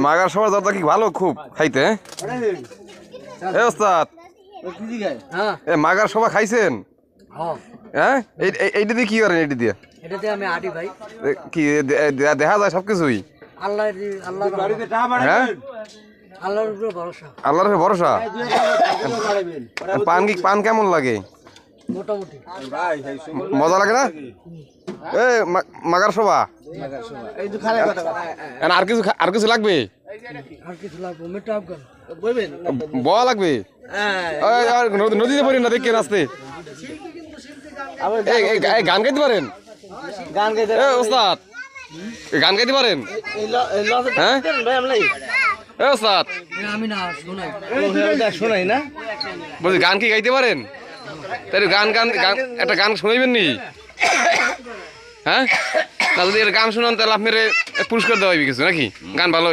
মাগার সবার দাদা কি ভালো খুব খাইতে ওস্তাদ মাগার সবাই খাইছেন হ্যাঁ এইটা দিয়ে কি করেন এইটা দিয়ে কি দেখা যায় সবকিছুই হ্যাঁ আল্লাহর উপরে ভরসা পান কেমন লাগে মজা লাগে না মাগার সবা আর কিছু লাগবে বয়া লাগবে নদীতে পড়ি না দেখে আসতে গান গাইতে পারেন ওস্তাদ গান গাইতে পারেন হ্যাঁ ওস্তাদ শোনাই না বলছি গান কি গাইতে পারেন তাই গান একটা গান শুনাইবেন নি হ্যাঁ তা যদি গান শুনান তাহলে আপনার পুরস্কার দেওয়া হইবে কিছু নাকি গান ভালো